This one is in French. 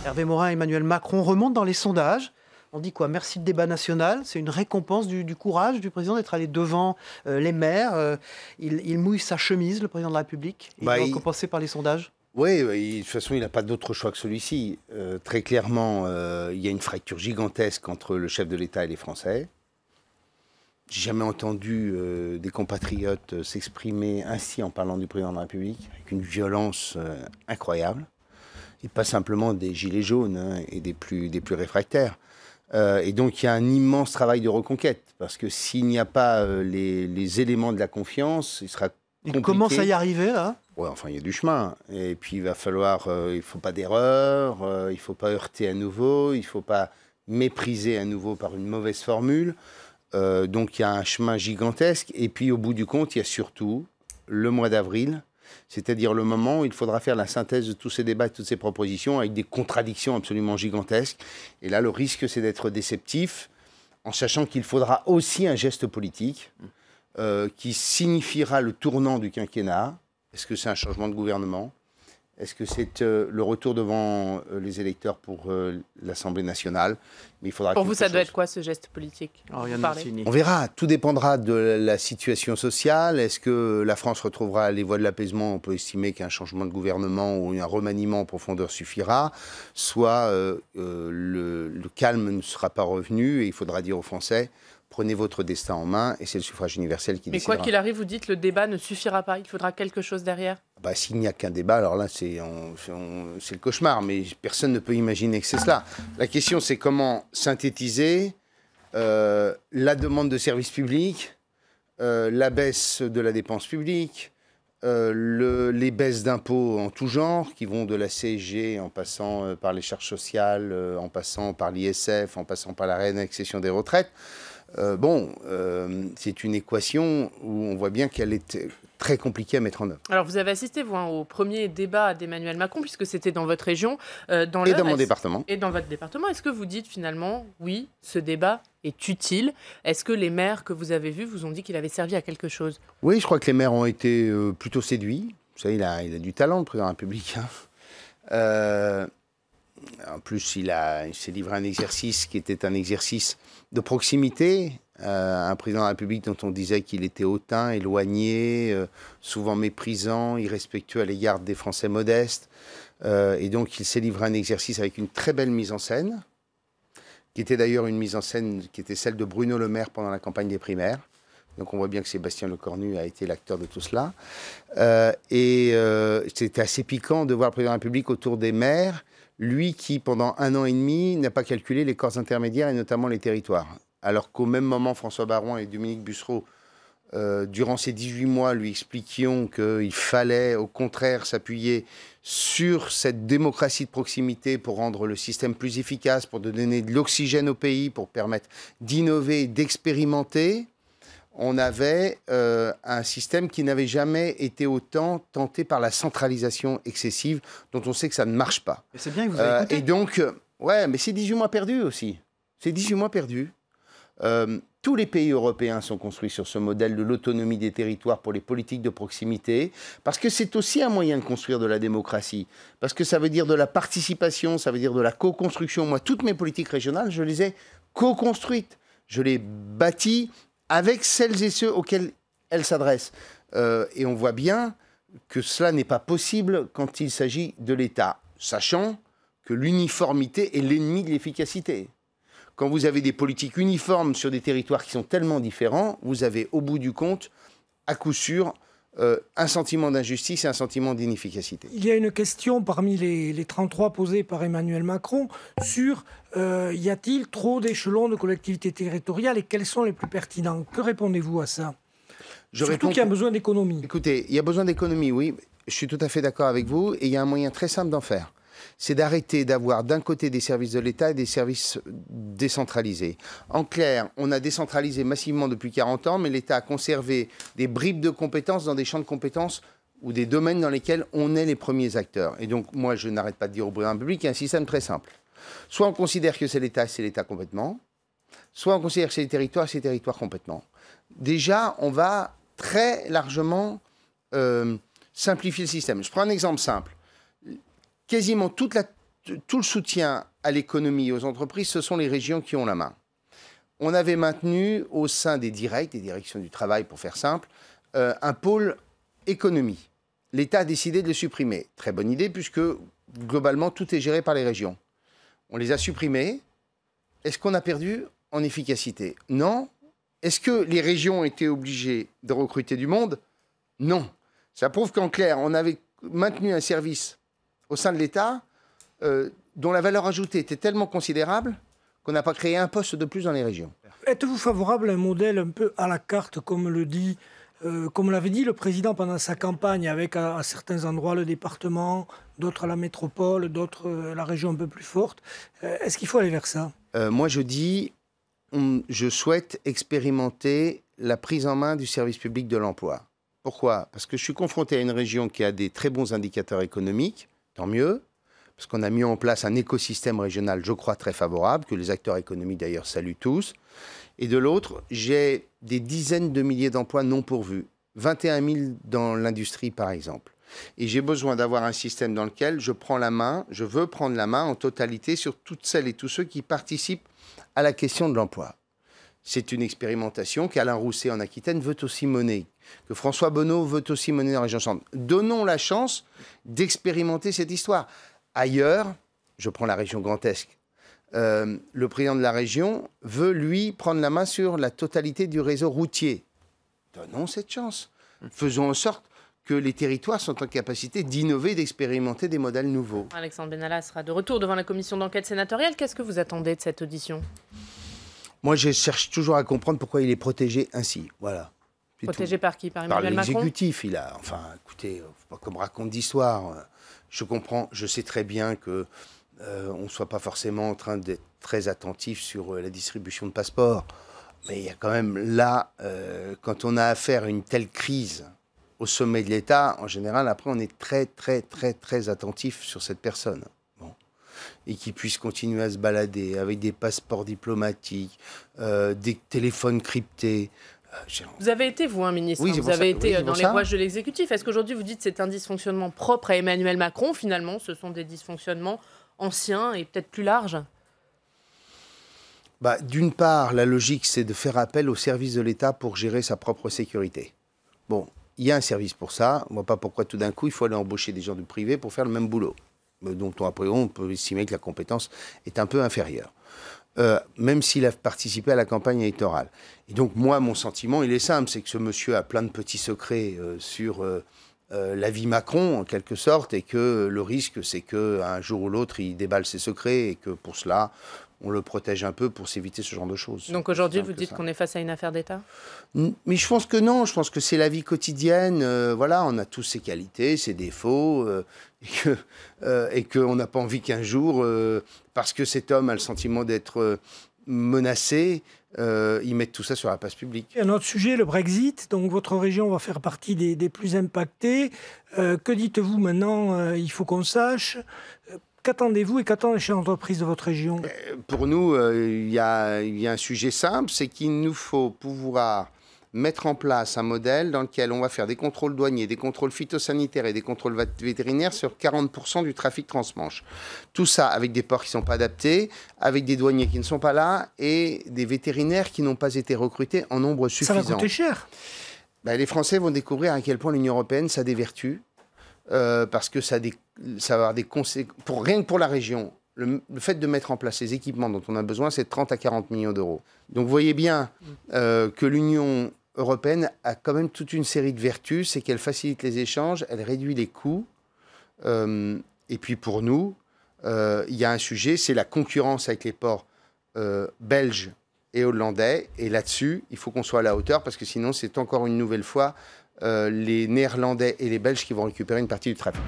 Hervé Morin et Emmanuel Macron remontent dans les sondages. On dit quoi? Merci le débat national. C'est une récompense du courage du président d'être allé devant les maires. Il mouille sa chemise, le président de la République. Il est récompensé par les sondages. Oui, de toute façon, il n'a pas d'autre choix que celui-ci. Très clairement, il y a une fracture gigantesque entre le chef de l'État et les Français. J'ai jamais entendu des compatriotes s'exprimer ainsi en parlant du président de la République, avec une violence incroyable. Et pas simplement des gilets jaunes et des plus réfractaires. Et donc, il y a un immense travail de reconquête. Parce que s'il n'y a pas les éléments de la confiance, il sera compliqué. Il commence à y arriver, là? Ouais, enfin, il y a du chemin. Et puis, il va falloir... il ne faut pas d'erreur, il ne faut pas heurter à nouveau, il ne faut pas mépriser à nouveau par une mauvaise formule. Donc, il y a un chemin gigantesque. Et puis, au bout du compte, il y a surtout le mois d'avril, c'est-à-dire le moment où il faudra faire la synthèse de tous ces débats, de toutes ces propositions, avec des contradictions absolument gigantesques. Et là, le risque, c'est d'être déceptif, en sachant qu'il faudra aussi un geste politique qui signifiera le tournant du quinquennat. Est-ce que c'est un changement de gouvernement? Est-ce que c'est le retour devant les électeurs pour l'Assemblée nationale? Mais il faudra pour vous, ça doit être quoi, ce geste politique? On verra. Tout dépendra de la situation sociale. Est-ce que la France retrouvera les voies de l'apaisement? On peut estimer qu'un changement de gouvernement ou un remaniement en profondeur suffira. Soit le calme ne sera pas revenu et il faudra dire aux Français: prenez votre destin en main, et c'est le suffrage universel qui décidera. Mais quoi qu'il arrive, vous dites le débat ne suffira pas, il faudra quelque chose derrière? S'il n'y a qu'un débat, alors là, c'est le cauchemar, mais personne ne peut imaginer que c'est cela. La question, c'est comment synthétiser la demande de services publics, la baisse de la dépense publique, les baisses d'impôts en tout genre, qui vont de la CSG en passant par les charges sociales, en passant par l'ISF, en passant par la réindexation des retraites. C'est une équation où on voit bien qu'elle est très compliquée à mettre en œuvre. Alors, vous avez assisté, vous, au premier débat d'Emmanuel Macron, puisque c'était dans votre région. Et dans mon département. Et dans votre département. Est-ce que vous dites finalement, oui, ce débat est utile? Est-ce que les maires que vous avez vus vous ont dit qu'il avait servi à quelque chose? Oui, je crois que les maires ont été plutôt séduits. Vous savez, il a du talent, le président de la République. En plus, il s'est livré à un exercice qui était un exercice de proximité. Un président de la République dont on disait qu'il était hautain, éloigné, souvent méprisant, irrespectueux à l'égard des Français modestes. Et donc, il s'est livré à un exercice avec une très belle mise en scène, qui était d'ailleurs une mise en scène qui était celle de Bruno Le Maire pendant la campagne des primaires. Donc, on voit bien que Sébastien Lecornu a été l'acteur de tout cela. C'était assez piquant de voir le président de la République autour des maires, lui qui, pendant 1 an et demi, n'a pas calculé les corps intermédiaires et notamment les territoires. Alors qu'au même moment, François Baroin et Dominique Bussereau, durant ces 18 mois, lui expliquions qu'il fallait au contraire s'appuyer sur cette démocratie de proximité pour rendre le système plus efficace, pour donner de l'oxygène au pays, pour permettre d'innover, d'expérimenter. On avait un système qui n'avait jamais été autant tenté par la centralisation excessive, dont on sait que ça ne marche pas. Mais c'est bien que vous avez écouté. Et donc, mais c'est 18 mois perdus aussi. C'est 18 mois perdus. Tous les pays européens sont construits sur ce modèle de l'autonomie des territoires pour les politiques de proximité, parce que c'est aussi un moyen de construire de la démocratie, parce que ça veut dire de la participation, ça veut dire de la co-construction. Moi, toutes mes politiques régionales, je les ai co-construites. Je les bâtis avec celles et ceux auxquels elles s'adressent. Et on voit bien que cela n'est pas possible quand il s'agit de l'État, sachant que l'uniformité est l'ennemi de l'efficacité. Quand vous avez des politiques uniformes sur des territoires qui sont tellement différents, vous avez au bout du compte, à coup sûr, un sentiment d'injustice et un sentiment d'inefficacité. Il y a une question parmi les 33 posées par Emmanuel Macron sur y a-t-il trop d'échelons de collectivités territoriales et quels sont les plus pertinents? Que répondez-vous à ça? Surtout qu'il y a besoin d'économie. Écoutez, il y a besoin d'économie, oui. Je suis tout à fait d'accord avec vous. Et il y a un moyen très simple d'en faire. C'est d'arrêter d'avoir d'un côté des services de l'État et des services décentralisés. En clair, on a décentralisé massivement depuis 40 ans, mais l'État a conservé des bribes de compétences dans des champs de compétences ou des domaines dans lesquels on est les premiers acteurs. Et donc, moi, je n'arrête pas de dire au président de la République qu'il y a un système très simple. Soit on considère que c'est l'État complètement, soit on considère que c'est les territoires complètement. Déjà, on va très largement simplifier le système. Je prends un exemple simple. Quasiment toute tout le soutien à l'économie et aux entreprises, ce sont les régions qui ont la main. On avait maintenu au sein des directs, des directions du travail pour faire simple, un pôle économie. L'État a décidé de le supprimer. Très bonne idée puisque globalement tout est géré par les régions. On les a supprimés. Est-ce qu'on a perdu en efficacité? Non. Est-ce que les régions ont été obligées de recruter du monde? Non. Ça prouve qu'en clair, on avait maintenu un service au sein de l'État dont la valeur ajoutée était tellement considérable qu'on n'a pas créé un poste de plus dans les régions. Êtes-vous favorable à un modèle un peu à la carte, comme l'avait dit le président pendant sa campagne, avec à certains endroits le département, d'autres la métropole, d'autres la région un peu plus forte? Est-ce qu'il faut aller vers ça? Moi, je dis, je souhaite expérimenter la prise en main du service public de l'emploi. Pourquoi? Parce que je suis confronté à une région qui a des très bons indicateurs économiques, tant mieux, parce qu'on a mis en place un écosystème régional, je crois, très favorable, que les acteurs économiques d'ailleurs saluent tous. Et de l'autre, j'ai des dizaines de milliers d'emplois non pourvus, 21 000 dans l'industrie par exemple. Et j'ai besoin d'avoir un système dans lequel je veux prendre la main en totalité sur toutes celles et tous ceux qui participent à la question de l'emploi. C'est une expérimentation qu'Alain Rousset en Aquitaine veut aussi mener, que François Bonneau veut aussi mener dans la région Centre. Donnons la chance d'expérimenter cette histoire. Ailleurs, je prends la région Grand Est, le président de la région veut, lui, prendre la main sur la totalité du réseau routier. Donnons cette chance. Faisons en sorte que les territoires sont en capacité d'innover, d'expérimenter des modèles nouveaux. Alexandre Benalla sera de retour devant la commission d'enquête sénatoriale. Qu'est-ce que vous attendez de cette audition? Moi, je cherche toujours à comprendre pourquoi il est protégé ainsi. Voilà. Protégé par qui? Par Emmanuel Macron? Par l'exécutif. Enfin, écoutez, faut pas qu'on me raconte d'histoire. Je comprends, je sais très bien que on ne soit pas forcément en train d'être très attentif sur la distribution de passeports. Mais il y a quand même là, quand on a affaire à une telle crise au sommet de l'État, en général, après, on est très, très, très, très attentif sur cette personne. Bon. Et qu'il puisse continuer à se balader avec des passeports diplomatiques, des téléphones cryptés. Vous avez été, vous, un ministre, oui, vous avez été dans les rouages de l'exécutif. Est-ce qu'aujourd'hui, vous dites que c'est un dysfonctionnement propre à Emmanuel Macron? Finalement, ce sont des dysfonctionnements anciens et peut-être plus larges? D'une part, la logique, c'est de faire appel au service de l'État pour gérer sa propre sécurité. Bon, il y a un service pour ça. On ne voit pas pourquoi tout d'un coup, il faut aller embaucher des gens du privé pour faire le même boulot. Donc, on peut estimer que la compétence est un peu inférieure. Même s'il a participé à la campagne électorale. Et donc, moi, mon sentiment, il est simple, c'est que ce monsieur a plein de petits secrets sur la vie Macron, en quelque sorte, et que le risque, c'est qu'un jour ou l'autre, il déballe ses secrets, et que pour cela, on le protège un peu pour s'éviter ce genre de choses. Donc aujourd'hui, vous dites qu'on est face à une affaire d'État? Mais je pense que non, je pense que c'est la vie quotidienne. Voilà, on a tous ses qualités, ses défauts, et qu'on n'a pas envie qu'un jour, parce que cet homme a le sentiment d'être menacé, ils mettent tout ça sur la place publique. Un autre sujet, le Brexit. Donc votre région va faire partie des plus impactées. Que dites-vous maintenant? Il faut qu'on sache. Qu'attendez-vous et qu'attendent les chefs d'entreprise de votre région? Pour nous, il y a un sujet simple, c'est qu'il nous faut pouvoir mettre en place un modèle dans lequel on va faire des contrôles douaniers, des contrôles phytosanitaires et des contrôles vétérinaires sur 40% du trafic transmanche. Tout ça avec des ports qui ne sont pas adaptés, avec des douaniers qui ne sont pas là et des vétérinaires qui n'ont pas été recrutés en nombre suffisant. Ça va coûter cher. Les Français vont découvrir à quel point l'Union européenne, ça a des vertus. Parce que ça va avoir des conséquences. Rien que pour la région, le fait de mettre en place les équipements dont on a besoin, c'est 30 à 40 millions d'euros. Donc vous voyez bien que l'Union européenne a quand même toute une série de vertus, c'est qu'elle facilite les échanges, elle réduit les coûts. Et puis pour nous, il y a un sujet, c'est la concurrence avec les ports belges et hollandais. Et là-dessus, il faut qu'on soit à la hauteur, parce que sinon, c'est encore une nouvelle fois les Néerlandais et les Belges qui vont récupérer une partie du trafic.